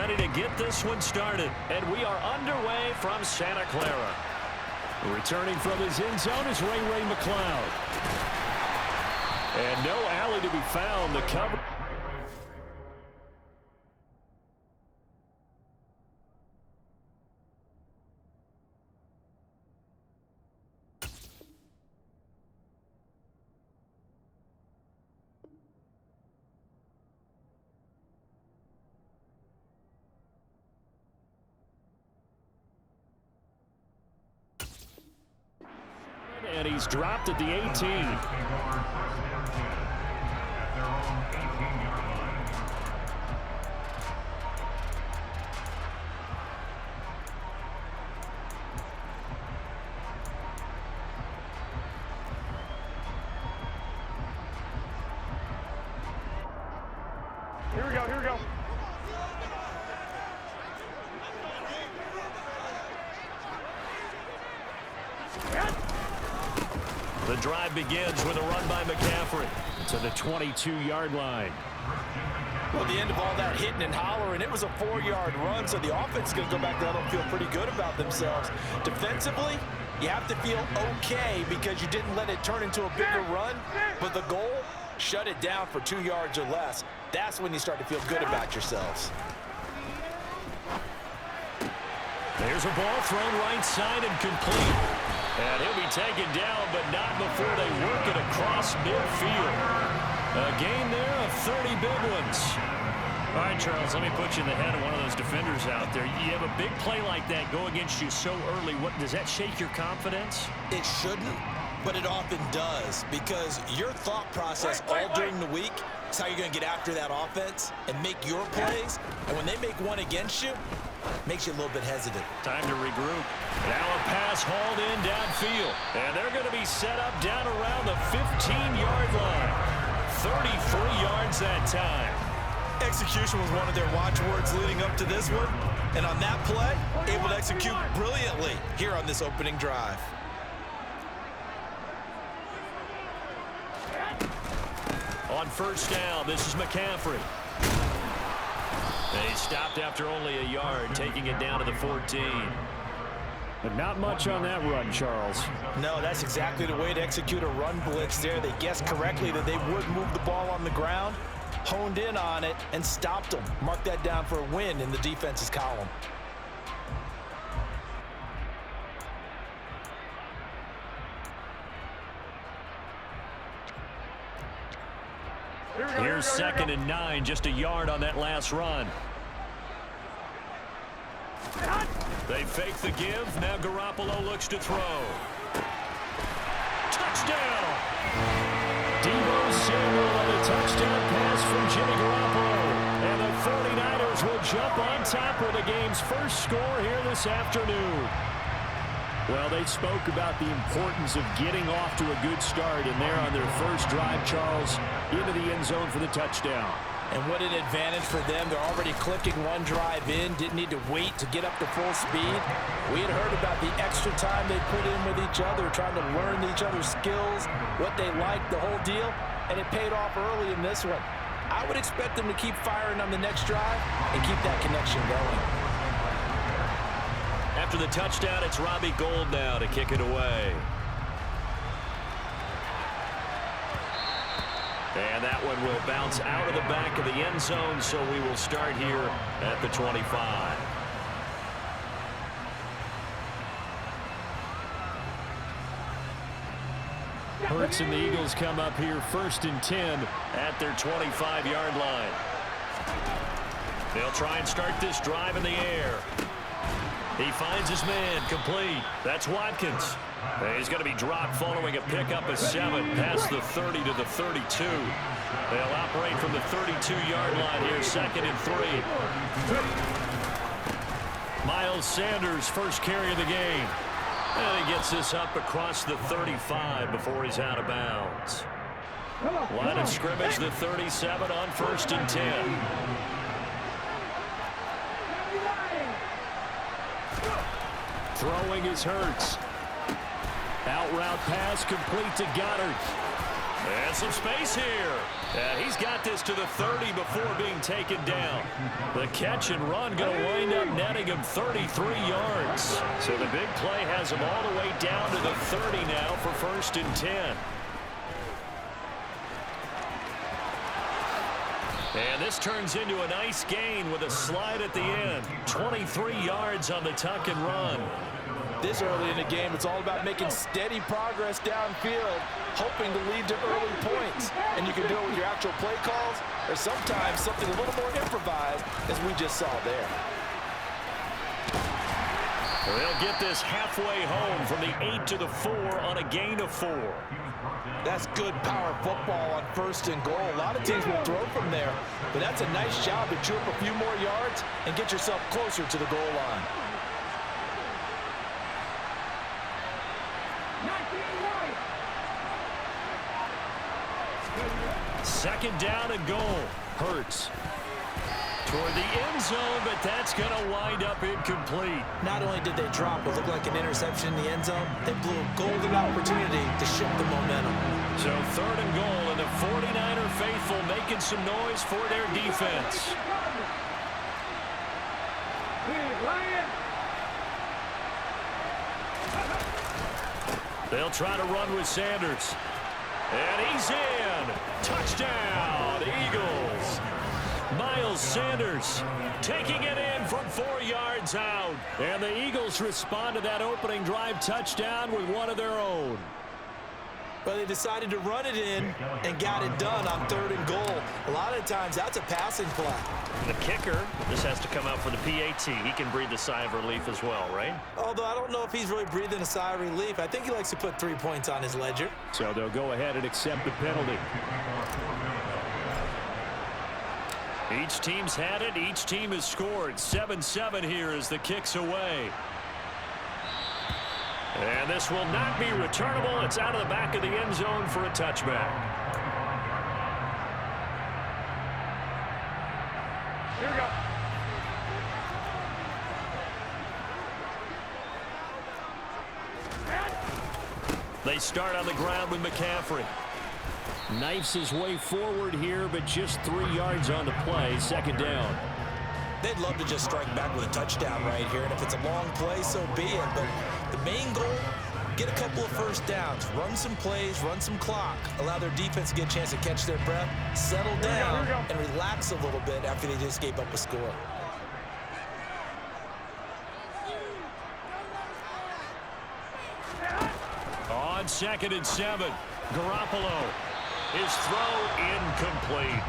ready to get this one started. And we are underway from Santa Clara. Returning from his end zone is Ray McLeod. And no alley to be found. The cover. And he's dropped at the 18. Here we go. The drive begins with a run by McCaffrey to the 22-yard line. Well, the end of all that hitting and hollering, it was a 4-yard run, so the offense is going to go back there and feel pretty good about themselves. Defensively, you have to feel okay because you didn't let it turn into a bigger run, but the goal, shut it down for 2 yards or less. That's when you start to feel good about yourselves. There's a ball thrown right side and complete. And he'll be taken down, but not before they work it across midfield. A gain there of 30 big ones. All right, Charles, let me put you in the head of one of those defenders out there. You have a big play like that go against you so early. What does that shake your confidence? It shouldn't, but it often does because your thought process all during the week is how you're going to get after that offense and make your plays. And when they make one against you, makes you a little bit hesitant. Time to regroup. Now a pass hauled in downfield. And they're going to be set up down around the 15-yard line. 33 yards that time. Execution was one of their watchwords leading up to this one. And on that play, able to execute brilliantly here on this opening drive. On first down, this is McCaffrey. They stopped after only a yard, taking it down to the 14. But not much on that run, Charles. No, that's exactly the way to execute a run blitz there. They guessed correctly that they would move the ball on the ground, honed in on it, and stopped them. Mark that down for a win in the defense's column. Here's 2nd and 9, just a yard on that last run. They fake the give. Now Garoppolo looks to throw. Touchdown! Deebo Samuel on a touchdown pass from Jimmy Garoppolo. And the 49ers will jump on top with the game's first score here this afternoon. Well, they spoke about the importance of getting off to a good start, and they're on their first drive, Charles, into the end zone for the touchdown. And what an advantage for them. They're already clicking one drive in, didn't need to wait to get up to full speed. We had heard about the extra time they put in with each other, trying to learn each other's skills, what they liked, the whole deal, and it paid off early in this one. I would expect them to keep firing on the next drive and keep that connection going. After the touchdown, it's Robbie Gould now to kick it away. And that one will bounce out of the back of the end zone, so we will start here at the 25. Hurts and the Eagles come up here 1st and 10 at their 25-yard line. They'll try and start this drive in the air. He finds his man, complete. That's Watkins. He's going to be dropped following a pickup of 7 past the 30 to the 32. They'll operate from the 32-yard line here, 2nd and 3. Miles Sanders, first carry of the game. And he gets this up across the 35 before he's out of bounds. Line of scrimmage, the 37 on 1st and 10. Throwing is Hurts. Out route pass complete to Goddard. And some space here. He's got this to the 30 before being taken down. The catch and run going to wind up netting him 33 yards. So the big play has him all the way down to the 30 now for 1st and 10. And this turns into a nice gain with a slide at the end. 23 yards on the tuck and run. This early in the game, it's all about making steady progress downfield, hoping to lead to early points. And you can do it with your actual play calls or sometimes something a little more improvised, as we just saw there. They'll get this halfway home from the 8 to the 4 on a gain of 4. That's good power football on 1st and goal. A lot of teams will throw from there, but that's a nice job to chew up a few more yards and get yourself closer to the goal line. Second down and goal. Hurts toward the end zone, but that's going to wind up incomplete. Not only did they drop what looked like an interception in the end zone, they blew a golden opportunity to shift the momentum. So 3rd and goal, and the 49er faithful making some noise for their defense. They'll try to run with Sanders. And he's in. Touchdown, Eagles. Miles Sanders taking it in from 4 yards out. And the Eagles respond to that opening drive touchdown with one of their own. But they decided to run it in and got it done on 3rd and goal. A lot of times that's a passing play. The kicker just has to come out for the PAT. He can breathe a sigh of relief as well, right? Although I don't know if he's really breathing a sigh of relief. I think he likes to put 3 points on his ledger. So they'll go ahead and accept the penalty. Each team's had it. Each team has scored. 7-7 here as the kick's away. And this will not be returnable. It's out of the back of the end zone for a touchback. Here we go. They start on the ground with McCaffrey. Knifes his way forward here, but just 3 yards on the play. 2nd down. They'd love to just strike back with a touchdown right here, and if it's a long play, so be it. But the main goal, get a couple of 1st downs, run some plays, run some clock, allow their defense to get a chance to catch their breath, settle down, and relax a little bit after they just gave up a score. On 2nd and 7, Garoppolo. His throw incomplete.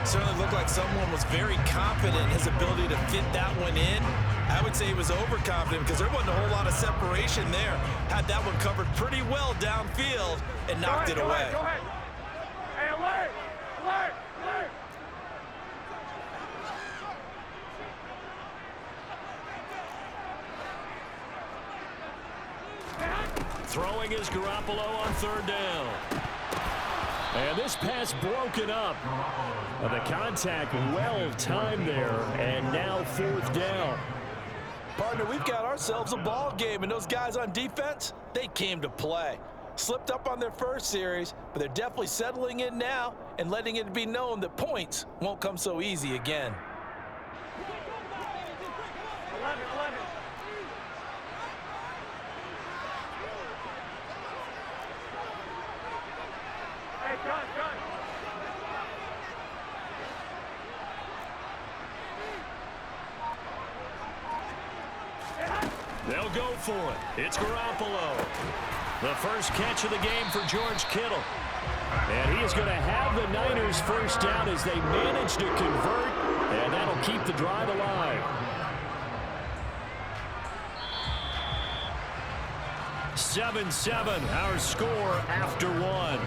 Certainly looked like someone was very confident in his ability to fit that one in. I would say he was overconfident because there wasn't a whole lot of separation there. Had that one covered pretty well downfield and knocked it away. Go ahead. Hey, alert! Alert! Alert! Throwing is Garoppolo on 3rd down. And this pass broken up. The contact well timed there, and now 4th down. Partner, we've got ourselves a ball game, and those guys on defense, they came to play. Slipped up on their first series, but they're definitely settling in now and letting it be known that points won't come so easy again. 11. Hey, John. They'll go for it. It's Garoppolo. The first catch of the game for George Kittle. And he is going to have the Niners 1st down as they manage to convert, and that'll keep the drive alive. 7-7, our score after 1.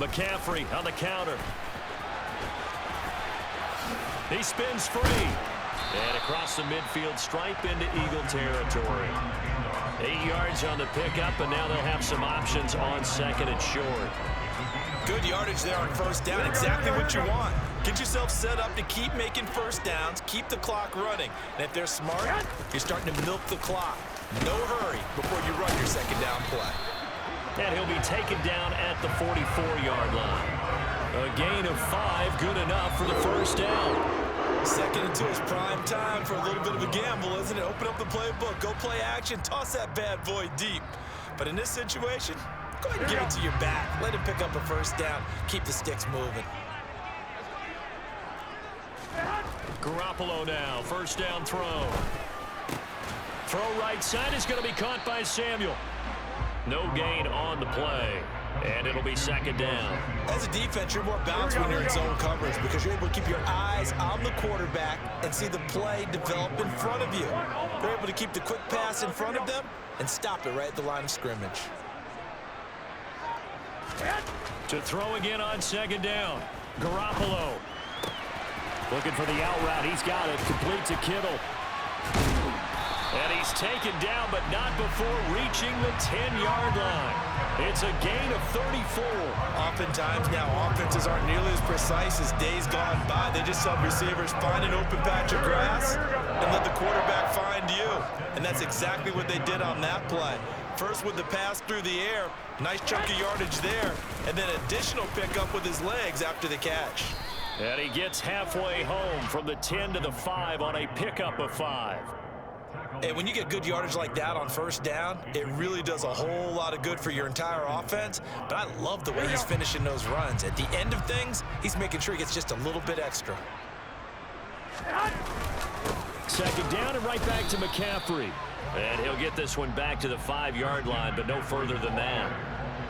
McCaffrey on the counter. He spins free. And across the midfield stripe into Eagle territory. 8 yards on the pickup, and now they'll have some options on second and short. Good yardage there on first down. Exactly what you want. Get yourself set up to keep making first downs, keep the clock running. And if they're smart, you're starting to milk the clock. No hurry before you run your second down play. And he'll be taken down at the 44-yard line. A gain of 5, good enough for the first down. Second until it's prime time for a little bit of a gamble, isn't it? Open up the playbook, go play action, toss that bad boy deep. But in this situation, go ahead and give it to your back. Let him pick up a first down. Keep the sticks moving. Garoppolo now, first down throw. Throw right side is going to be caught by Samuel. No gain on the play. And it'll be second down. As a defense, you're more balanced when you're in zone coverage because you're able to keep your eyes on the quarterback and see the play develop in front of you. They're able to keep the quick pass in front of them and stop it right at the line of scrimmage. To throw again on second down. Garoppolo. Looking for the out route. He's got it. Complete to Kittle. And he's taken down, but not before reaching the 10-yard line. It's a gain of 34. Oftentimes now, offenses aren't nearly as precise as days gone by. They just help receivers find an open patch of grass and let the quarterback find you. And that's exactly what they did on that play. First with the pass through the air, nice chunk of yardage there, and then additional pickup with his legs after the catch. And he gets halfway home from the 10 to the 5 on a pickup of 5. And when you get good yardage like that on first down, it really does a whole lot of good for your entire offense. But I love the way he's finishing those runs. At the end of things, he's making sure he gets just a little bit extra. Second down and right back to McCaffrey. And he'll get this one back to the 5-yard line, but no further than that.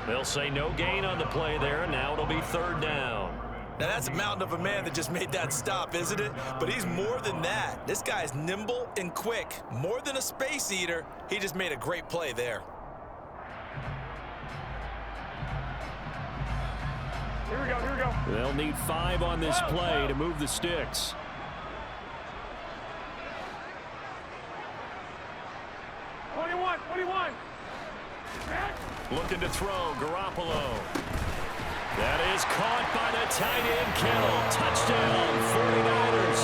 They'll say no gain on the play there, and now it'll be third down. Now, that's a mountain of a man that just made that stop, isn't it? But he's more than that. This guy's nimble and quick. More than a space eater, he just made a great play there. Here we go, here we go. They'll need 5 on this play to move the sticks. Looking to throw, Garoppolo. That is caught by the tight end, Kittle. Touchdown, 49ers.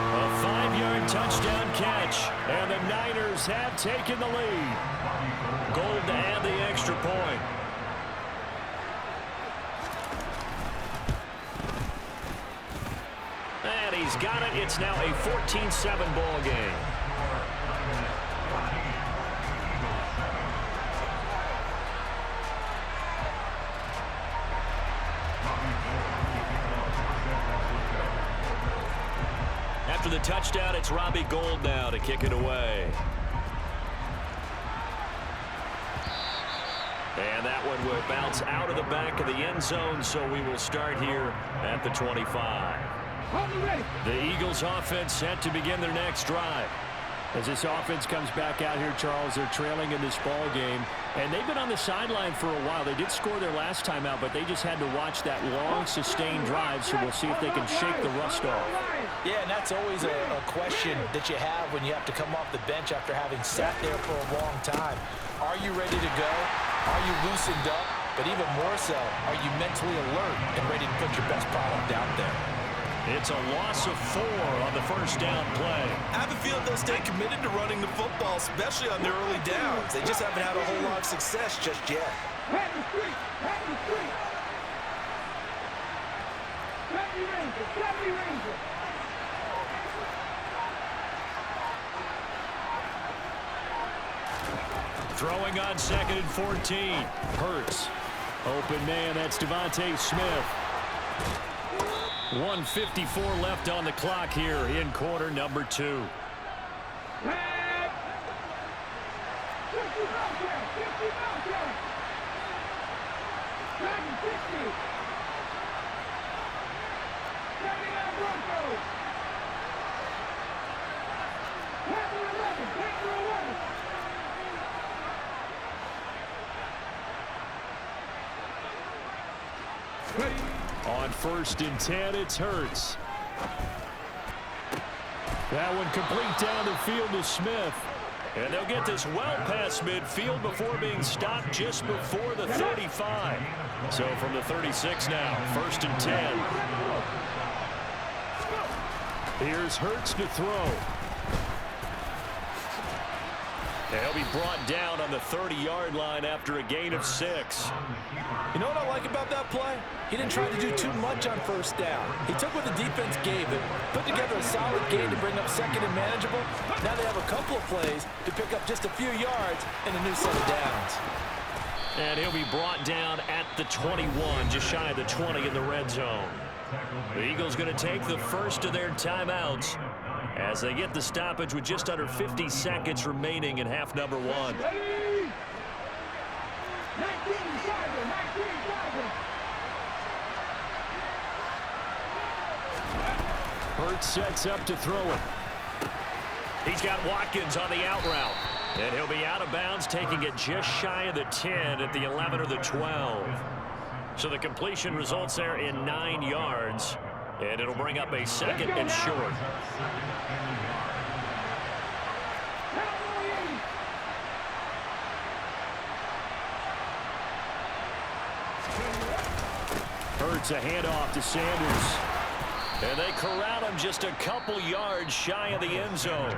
A 5-yard touchdown catch, and the Niners have taken the lead. Gold to add the extra point. And he's got it. It's now a 14-7 ball game. After the touchdown, it's Robbie Gould now to kick it away. And that one will bounce out of the back of the end zone, so we will start here at the 25. The Eagles offense set to begin their next drive. As this offense comes back out here, Charles, they're trailing in this ball game, and they've been on the sideline for a while. They did score their last time out, but they just had to watch that long, sustained drive, so we'll see if they can shake the rust off. Yeah, and that's always a question that you have when you have to come off the bench after having sat there for a long time. Are you ready to go? Are you loosened up? But even more so, are you mentally alert and ready to put your best product out there? It's a loss of 4 on the first down play. I have a feeling they'll stay committed to running the football, especially on their early downs. They just haven't had a whole lot of success just yet. Throwing on 2nd and 14. Hurts. Open man, that's Devontae Smith. 1:54 left on the clock here in quarter number 2. On 1st and 10, it's Hurts. That one complete down the field to Smith. And they'll get this well past midfield before being stopped just before the 35. So from the 36 now, 1st and 10. Here's Hurts to throw. He'll be brought down on the 30-yard line after a gain of 6. You know what I like about that play? He didn't try to do too much on 1st down. He took what the defense gave him, put together a solid gain to bring up 2nd and manageable. Now they have a couple of plays to pick up just a few yards and a new set of downs. And he'll be brought down at the 21, just shy of the 20 in the red zone. The Eagles going to take the first of their timeouts as they get the stoppage with just under 50 seconds remaining in half number 1. Hurts sets up to throw it. He's got Watkins on the out route. And he'll be out of bounds, taking it just shy of the 10 at the 11 or the 12. So the completion results there in 9 yards. And it'll bring up a 2nd and short. Hurts a handoff to Sanders. And they corral him just a couple yards shy of the end zone.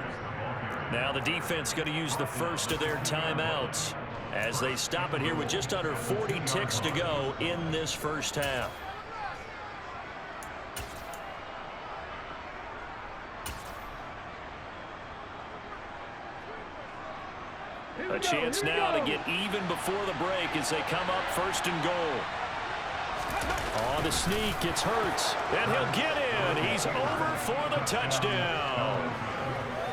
Now the defense going to use the first of their timeouts as they stop it here with just under 40 ticks to go in this first half. A chance now to get even before the break as they come up 1st and goal. On the sneak, it's Hurts. And he'll get in. He's over for the touchdown.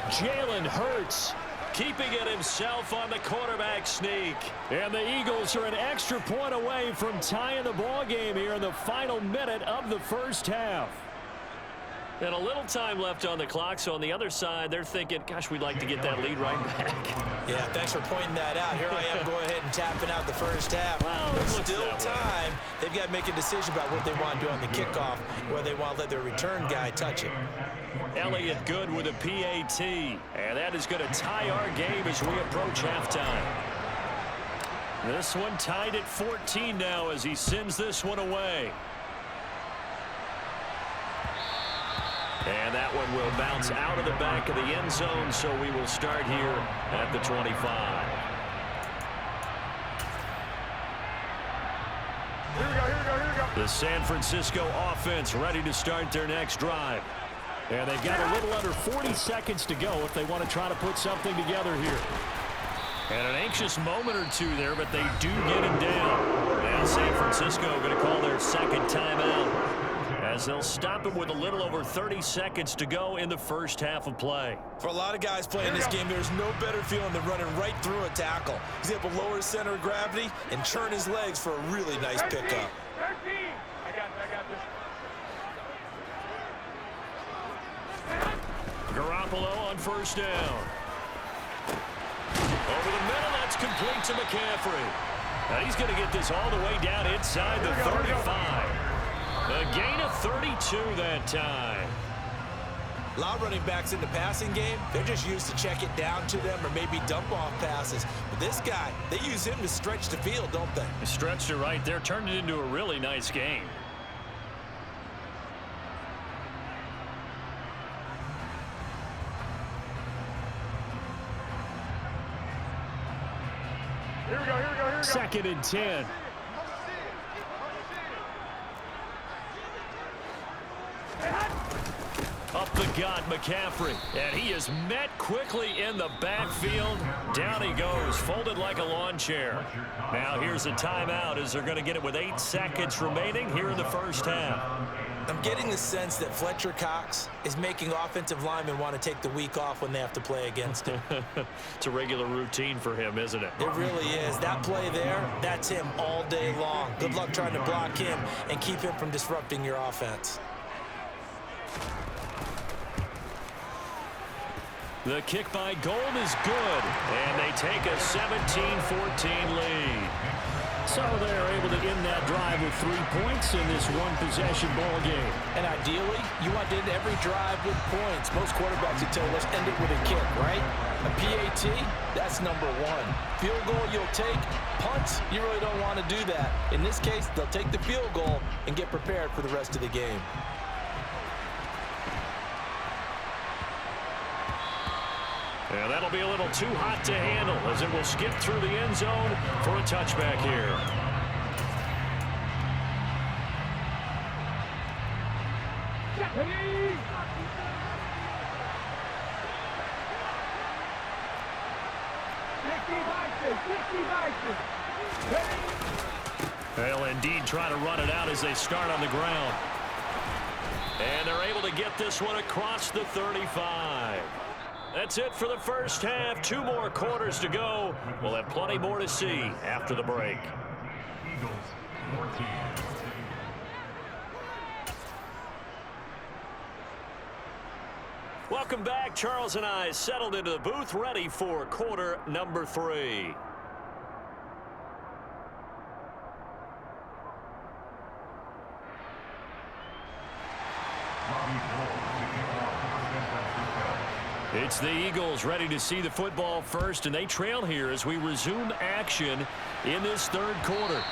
Jalen Hurts keeping it himself on the quarterback sneak. And the Eagles are an extra point away from tying the ball game here in the final minute of the first half. And a little time left on the clock, so on the other side, they're thinking, gosh, we'd like to get that lead right back. Yeah, thanks for pointing that out. Here I am going ahead and tapping out the first half. Well, there's still time. They've got to make a decision about what they want to do on the kickoff, where they want to let their return guy touch it. Elliott good with a PAT. And that is going to tie our game as we approach halftime. This one tied at 14 now as he sends this one away. And that one will bounce out of the back of the end zone, so we will start here at the 25. Here we go. The San Francisco offense ready to start their next drive. And they've got a little under 40 seconds to go if they want to try to put something together here. And an anxious moment or two there, but they do get him down. Now San Francisco going to call their 2nd timeout, as they'll stop him with a little over 30 seconds to go in the first half of play. For a lot of guys playing this game, there's no better feeling than running right through a tackle. He's able to lower his center of gravity and churn his legs for a really nice pickup. 13. I got this. Garoppolo on 1st down. Over the middle, that's complete to McCaffrey. Now he's going to get this all the way down inside the 35. A gain of 32 that time. A lot of running backs in the passing game, they're just used to check it down to them or maybe dump off passes. But this guy, they use him to stretch the field, don't they? He stretched it right there, turned it into a really nice game. Here we go. 2nd and 10. Up the gut, McCaffrey. And he is met quickly in the backfield. Down he goes, folded like a lawn chair. Now here's a timeout as they're going to get it with 8 seconds remaining here in the first half. I'm getting the sense that Fletcher Cox is making offensive linemen want to take the week off when they have to play against him. It's a regular routine for him, isn't it? It really is. That play there, that's him all day long. Good luck trying to block him and keep him from disrupting your offense. The kick by Gold is good, and they take a 17-14 lead. So they're able to end that drive with 3 points in this one-possession ball game. And ideally, you want to end every drive with points. Most quarterbacks would tell you, let's end it with a kick, right? A PAT, that's number one. Field goal you'll take. Punts, you really don't want to do that. In this case, they'll take the field goal and get prepared for the rest of the game. Yeah, that'll be a little too hot to handle as it will skip through the end zone for a touchback here. They'll indeed try to run it out as they start on the ground. And they're able to get this one across the 35. That's it for the first half. 2 more quarters to go. We'll have plenty more to see after the break. Welcome back. Charles and I settled into the booth, ready for quarter number 3. It's the Eagles ready to see the football first, and they trail here as we resume action in this third quarter.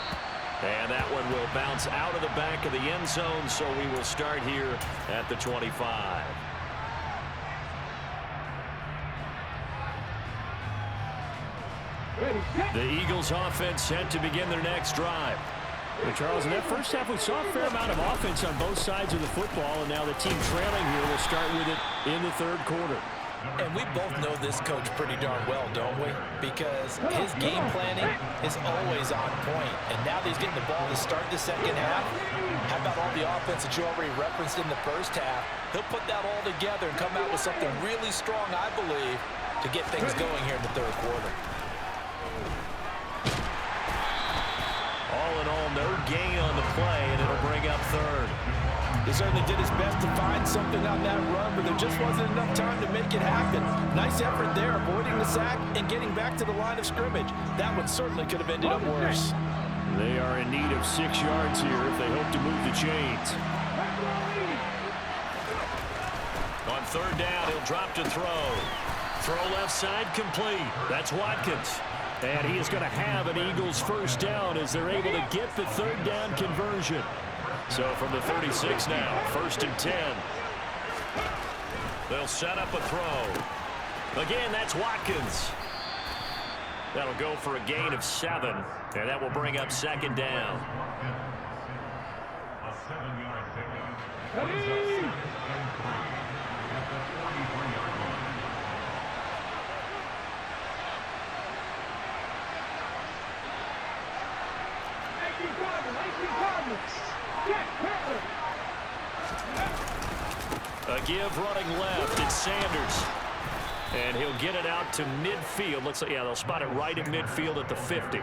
And that one will bounce out of the back of the end zone, so we will start here at the 25. The Eagles offense set to begin their next drive. Well, Charles, in that first half, we saw a fair amount of offense on both sides of the football, and now the team trailing here will start with it in the third quarter. And we both know this coach pretty darn well, don't we? Because his game planning is always on point. And now that he's getting the ball to start the second half, how about all the offense that you already referenced in the first half? He'll put that all together and come out with something really strong, I believe, to get things going here in the third quarter. All in all, no gain on the play, and it'll bring up third. He certainly did his best to find something on that run, but there just wasn't enough time to make it happen. Nice effort there, avoiding the sack and getting back to the line of scrimmage. That one certainly could have ended up worse. They are in need of 6 yards here if they hope to move the chains. On third down, he'll drop to throw. Throw left side complete. That's Watkins. And he is going to have an Eagles first down as they're able to get the third down conversion. So from the 36 now, 1st and 10. They'll set up a throw. Again, that's Watkins. That'll go for a gain of 7, and that will bring up second down. A 7-yard pickup. A give running left. It's Sanders. And he'll get it out to midfield. Looks like, yeah, they'll spot it right at midfield at the 50.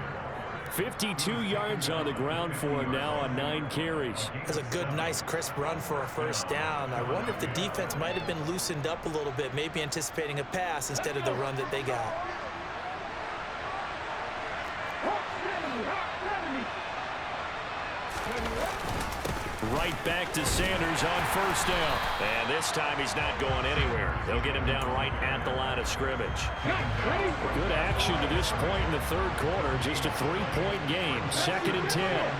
52 yards on the ground for him now on 9 carries. That's a good, nice, crisp run for a first down. I wonder if the defense might have been loosened up a little bit, maybe anticipating a pass instead of the run that they got. Right back to Sanders on first down. And this time he's not going anywhere. They'll get him down right at the line of scrimmage. Good action to this point in the third quarter. Just a 3-point game. 2nd and 10.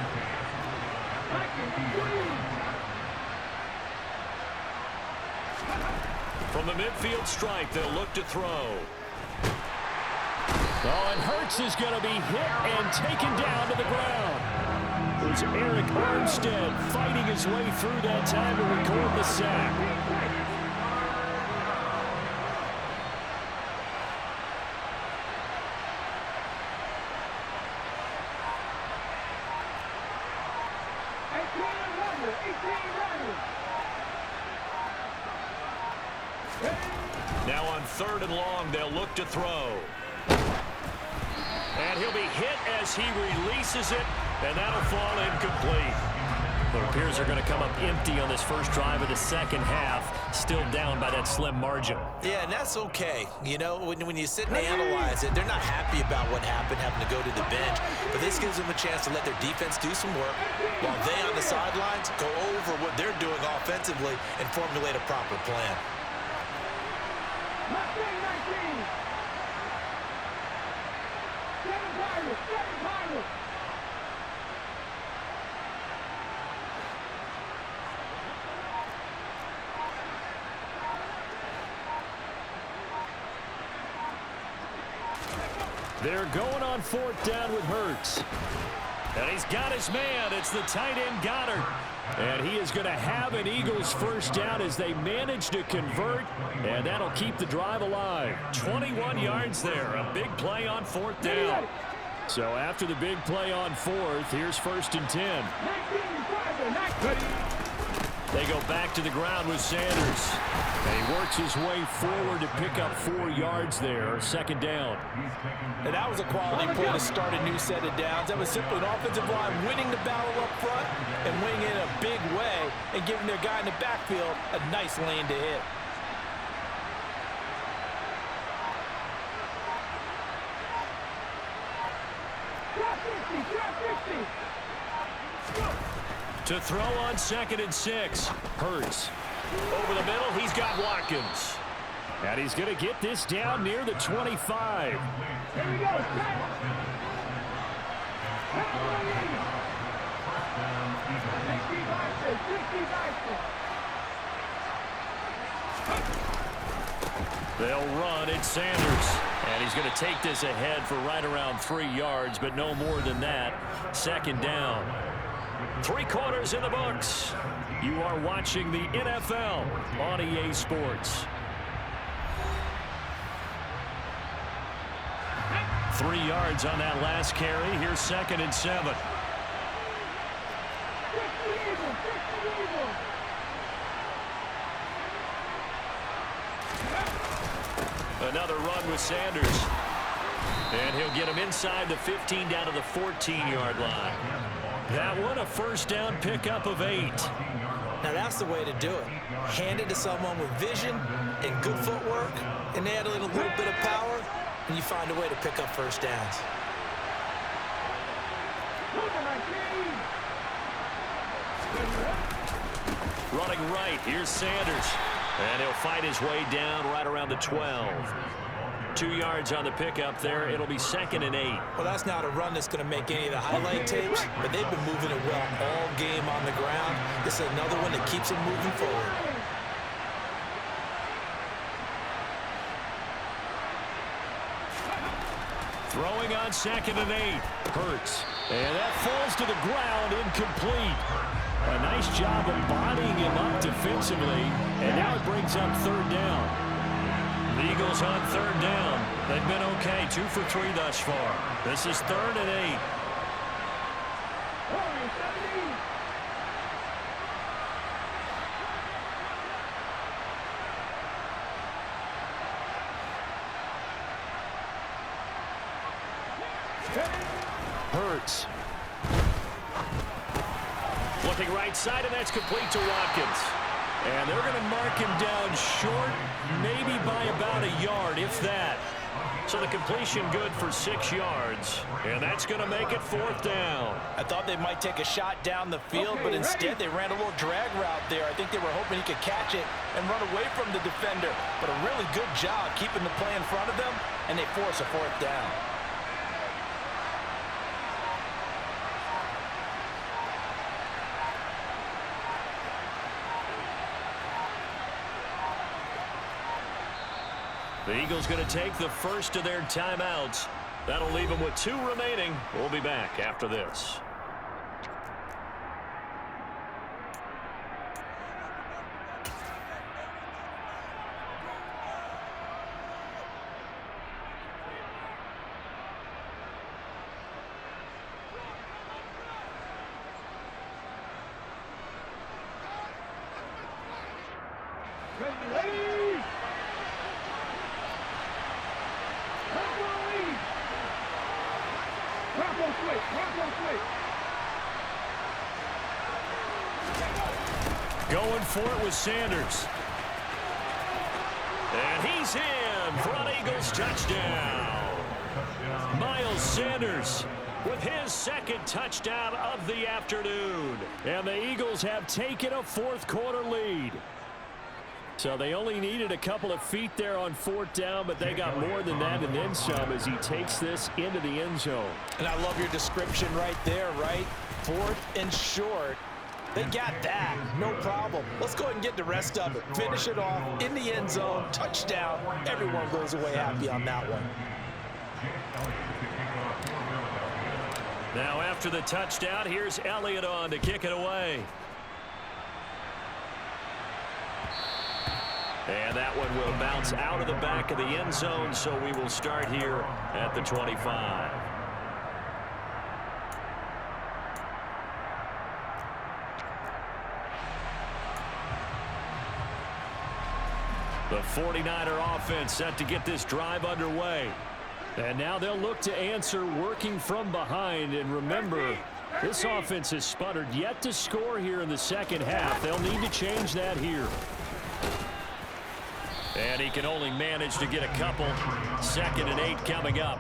From the midfield stripe, they'll look to throw. Oh, and Hurts is going to be hit and taken down to the ground. It was Eric Armstead fighting his way through that time to record the sack. Now on 3rd and long, they'll look to throw. And he'll be hit as he releases it, and that'll fall incomplete. Well, it appears they're going to come up empty on this first drive of the second half, still down by that slim margin. Yeah, and that's okay. You know, when you sit and analyze it, they're not happy about what happened, having to go to the bench. But this gives them a chance to let their defense do some work while they on the sidelines go over what they're doing offensively and formulate a proper plan. They're going on fourth down with Hurts. And he's got his man. It's the tight end Goddard. And he is going to have an Eagles first down as they manage to convert. And that'll keep the drive alive. 21 yards there. A big play on fourth down. So after the big play on fourth, here's first and 10. They go back to the ground with Sanders. And he works his way forward to pick up 4 yards there, second down. And that was a quality play to start a new set of downs. That was simply an offensive line winning the battle up front and winning it in a big way and giving their guy in the backfield a nice lane to hit. To throw on 2nd and 6. Hurts. Over the middle, he's got Watkins. And he's going to get this down near the 25. Here we go. They'll run. It's Sanders. And he's going to take this ahead for right around 3 yards, but no more than that. Second down. 3 quarters in the books. You are watching the NFL on EA Sports. 3 yards on that last carry. Here's 2nd and 7. Another run with Sanders. And he'll get him inside the 15 down to the 14-yard line. That one a first down pickup of 8. Now that's the way to do it. Hand it to someone with vision and good footwork, and add a little bit of power, and you find a way to pick up first downs. Running right, here's Sanders. And he'll fight his way down right around the 12. 2 yards on the pickup there. It'll be 2nd and 8. Well, that's not a run that's going to make any of the highlight tapes, but they've been moving it well all game on the ground. This is another one that keeps them moving forward. Throwing on 2nd and 8. Hurts. And that falls to the ground, incomplete. A nice job of bodying him up defensively. And now it brings up 3rd down. The Eagles on 3rd down. They've been okay, 2 for 3 thus far. This is 3rd and 8. Hurts. Looking right side, and that's complete to Watkins. And they're going to mark him down short, maybe by about a yard, if that. So the completion good for 6 yards. And that's going to make it 4th down. I thought they might take a shot down the field, but instead they ran a little drag route there. I think they were hoping he could catch it and run away from the defender. But a really good job keeping the play in front of them, and they force a 4th down. The Eagles going to take the first of their timeouts. That'll leave them with 2 remaining. We'll be back after this. Going for it with Sanders. And he's in for an Eagles touchdown. Miles Sanders with his second touchdown of the afternoon. And the Eagles have taken a fourth-quarter lead. So they only needed a couple of feet there on fourth down, but they got more than that and then some as he takes this into the end zone. And I love your description right there, right? Fourth and short. They got that. No problem. Let's go ahead and get the rest of it. Finish it off in the end zone. Touchdown. Everyone goes away happy on that one. Now after the touchdown, here's Elliott on to kick it away. And that one will bounce out of the back of the end zone, so we will start here at the 25. The 49er offense set to get this drive underway. And now they'll look to answer working from behind. And remember, this offense has sputtered yet to score here in the second half. They'll need to change that here. And he can only manage to get a couple. 2nd and 8 coming up.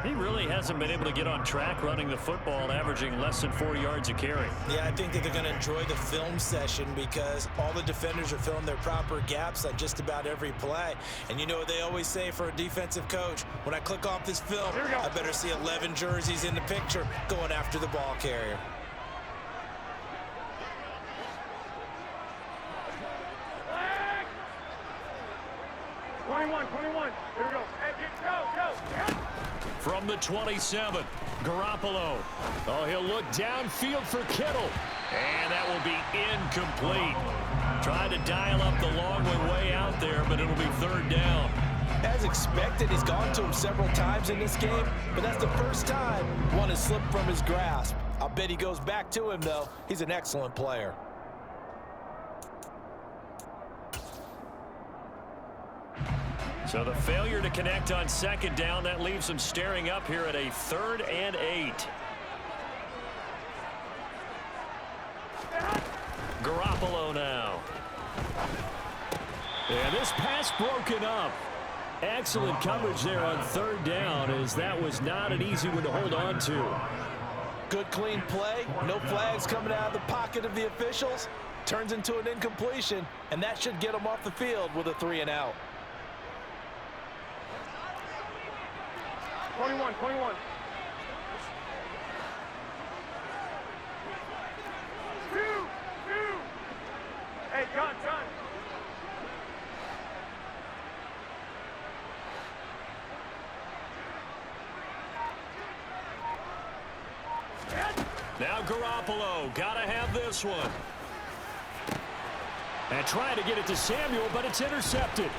He really hasn't been able to get on track running the football, averaging less than 4 yards a carry. Yeah, I think that they're going to enjoy the film session because all the defenders are filling their proper gaps on just about every play. And you know what they always say for a defensive coach? When I click off this film, I better see 11 jerseys in the picture going after the ball carrier. Flag! 21, 21. Here we go. Hey, go. From the 27, Garoppolo. Oh, he'll look downfield for Kittle. And that will be incomplete. Trying to dial up the long way out there, but it'll be 3rd down. As expected, he's gone to him several times in this game, but that's the first time one has slipped from his grasp. I'll bet he goes back to him, though. He's an excellent player. So the failure to connect on 2nd down, that leaves him staring up here at a 3rd and 8. Garoppolo now. And this pass broken up. Excellent coverage there on 3rd down, as that was not an easy one to hold on to. Good clean play. No flags coming out of the pocket of the officials. Turns into an incompletion, and that should get him off the field with a 3 and out. 21. Two. Hey, John. Now Garoppolo, gotta have this one. And trying to get it to Samuel, but it's intercepted.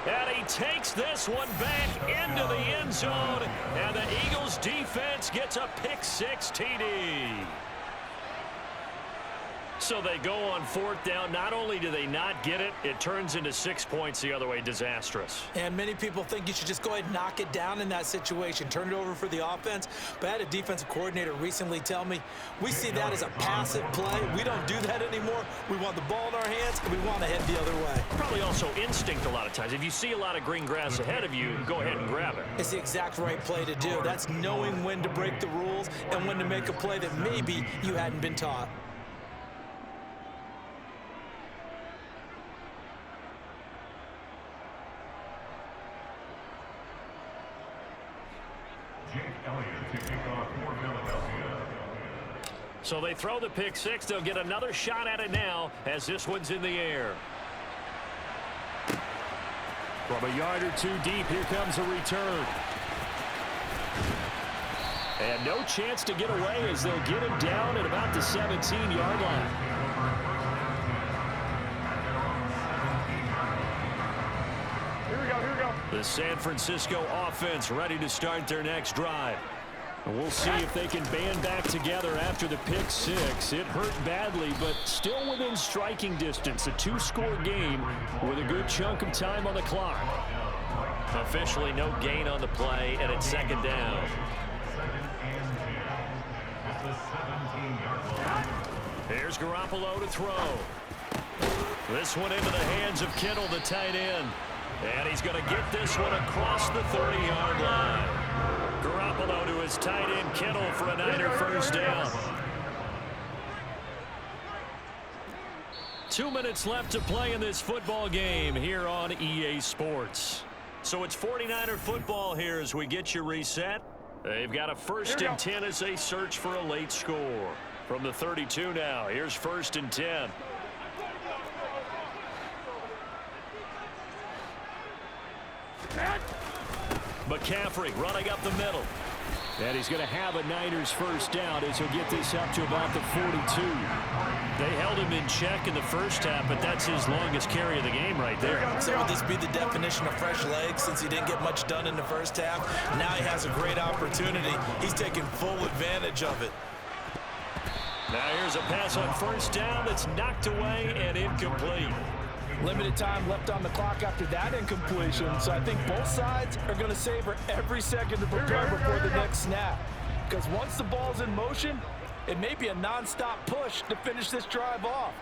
And he takes this one back into the end zone. And the Eagles defense gets a pick-6 TD. So they go on 4th down. Not only do they not get it, it turns into 6 points the other way. Disastrous. And many people think you should just go ahead and knock it down in that situation. Turn it over for the offense. But I had a defensive coordinator recently tell me, we see that as a passive play. We don't do that anymore. We want the ball in our hands, and we want to head the other way. Probably also instinct a lot of times. If you see a lot of green grass ahead of you, go ahead and grab it. It's the exact right play to do. That's knowing when to break the rules and when to make a play that maybe you hadn't been taught. So they throw the pick-6. They'll get another shot at it now as this one's in the air. From a yard or 2 deep, here comes a return. And no chance to get away as they'll get him down at about the 17-yard line. Here we go. The San Francisco offense ready to start their next drive. And we'll see if they can band back together after the pick-6. It hurt badly, but still within striking distance. A 2-score game with a good chunk of time on the clock. Officially no gain on the play, and it's 2nd down. Here's Garoppolo to throw. This one into the hands of Kittle, the tight end. And he's going to get this one across the 30-yard line. Garoppolo to his tight end, Kittle, for a Niner first down. 2 minutes left to play in this football game here on EA Sports. So it's 49er football here as we get you reset. They've got a 1st and 10 as they search for a late score. From the 32 now, here's 1st and 10. McCaffrey running up the middle. And he's going to have a Niners first down as he'll get this up to about the 42. They held him in check in the first half, but that's his longest carry of the game right there. So would this be the definition of fresh legs since he didn't get much done in the first half? Now he has a great opportunity. He's taking full advantage of it. Now here's a pass on first down that's knocked away and incomplete. Limited time left on the clock after that incompletion, so I think both sides are going to savor every second to prepare before the next snap. Because once the ball's in motion, it may be a non-stop push to finish this drive off.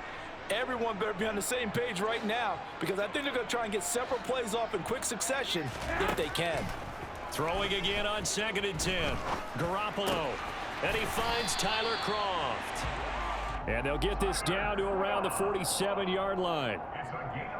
Everyone better be on the same page right now, because I think they're going to try and get several plays off in quick succession if they can. Throwing again on 2nd and 10. Garoppolo. And he finds Tyler Kroft. And they'll get this down to around the 47-yard line.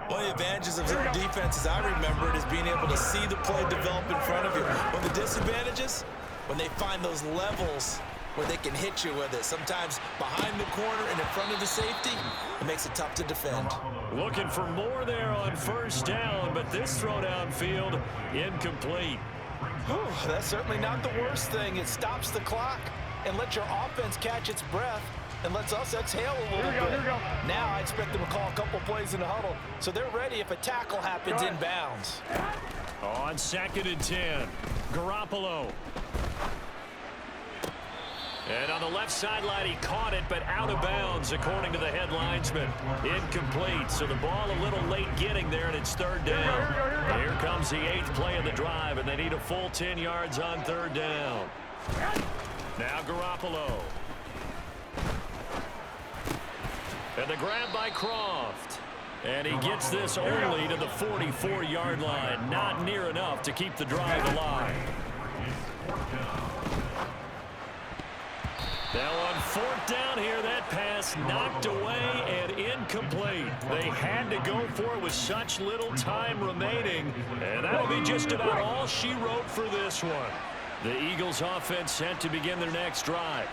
One of the advantages of zone defense, as I remember it, is being able to see the play develop in front of you. One of the disadvantages, when they find those levels where they can hit you with it. Sometimes behind the corner and in front of the safety, it makes it tough to defend. Looking for more there on first down, but this throw downfield incomplete. Whew, that's certainly not the worst thing. It stops the clock and lets your offense catch its breath and lets us exhale a little bit. Now I expect them to call a couple plays in the huddle, so they're ready if a tackle happens in bounds. On 2nd and 10, Garoppolo. And on the left sideline, he caught it, but out of bounds, according to the head linesman. Incomplete, so the ball a little late getting there, and it's 3rd down. Here comes the 8th play of the drive, and they need a full 10 yards on 3rd down. Now Garoppolo. And the grab by Kroft. And he gets this only to the 44-yard line. Not near enough to keep the drive alive. Now on 4th down here, that pass knocked away and incomplete. They had to go for it with such little time remaining. And that'll be just about all she wrote for this one. The Eagles offense set to begin their next drive.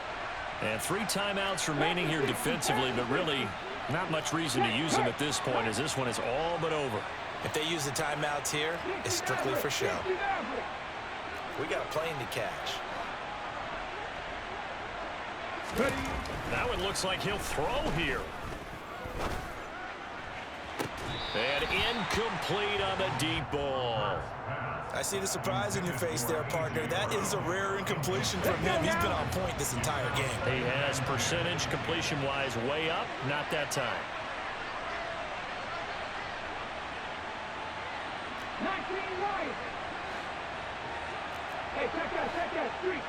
And 3 timeouts remaining here defensively, but really not much reason to use them at this point, as this one is all but over. If they use the timeouts here, it's strictly for show. We got a plane to catch. That one looks like he'll throw here. And incomplete on the deep ball. I see the surprise in your face there, partner. That is a rare incompletion from him. He's been on point this entire game. He has percentage completion-wise way up, not that time. 19 right. Hey, check that. Street.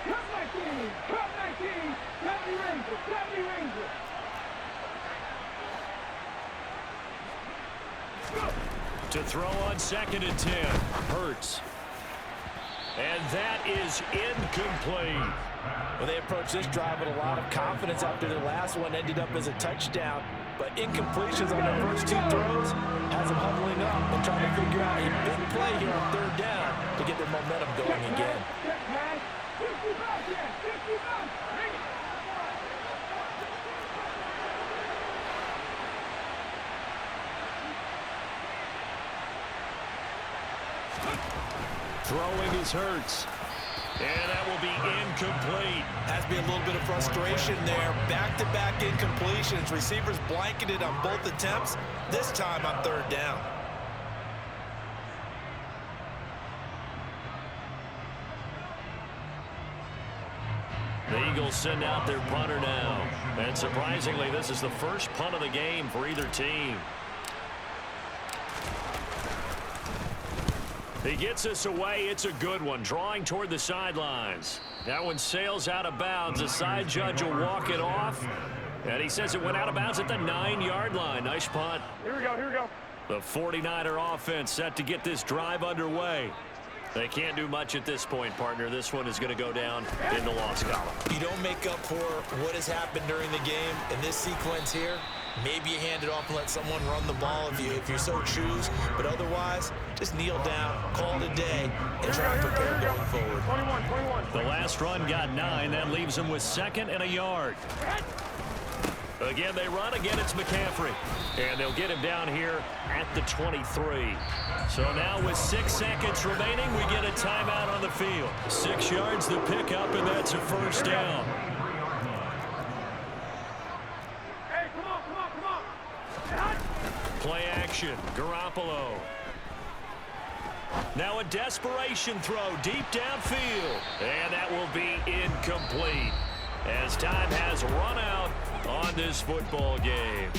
Cut 19. 70 Rangers. To throw on 2nd and 10. Hurts. And that is incomplete. Well, they approached this drive with a lot of confidence after their last one ended up as a touchdown. But incompletions on their first 2 throws has them huddling up and trying to figure out a big play here on 3rd down to get their momentum going again. Throwing is Hurts. And that will be incomplete. Has to be a little bit of frustration there. Back-to-back incompletions. Receivers blanketed on both attempts, this time on 3rd down. The Eagles send out their punter now. And surprisingly, this is the first punt of the game for either team. He gets us away. It's a good one, drawing toward the sidelines. That one sails out of bounds. The side judge will walk it off. And he says it went out of bounds at the 9-yard line. Nice punt. Here we go, here we go. The 49er offense set to get this drive underway. They can't do much at this point, partner. This one is going to go down in the loss column. You don't make up for what has happened during the game. In this sequence here, maybe you hand it off and let someone run the ball if you so choose. But otherwise, just kneel down, call it a day, and try to prepare going forward. 21. The last run got 9. That leaves them with 2nd and a yard. Again, they run. Again, it's McCaffrey. And they'll get him down here at the 23. So now with 6 seconds remaining, we get a timeout on the field. 6 yards the pickup, and that's a first down. Hey, come on. Play action, Garoppolo. Now a desperation throw deep downfield. And that will be incomplete as time has run out on this football game.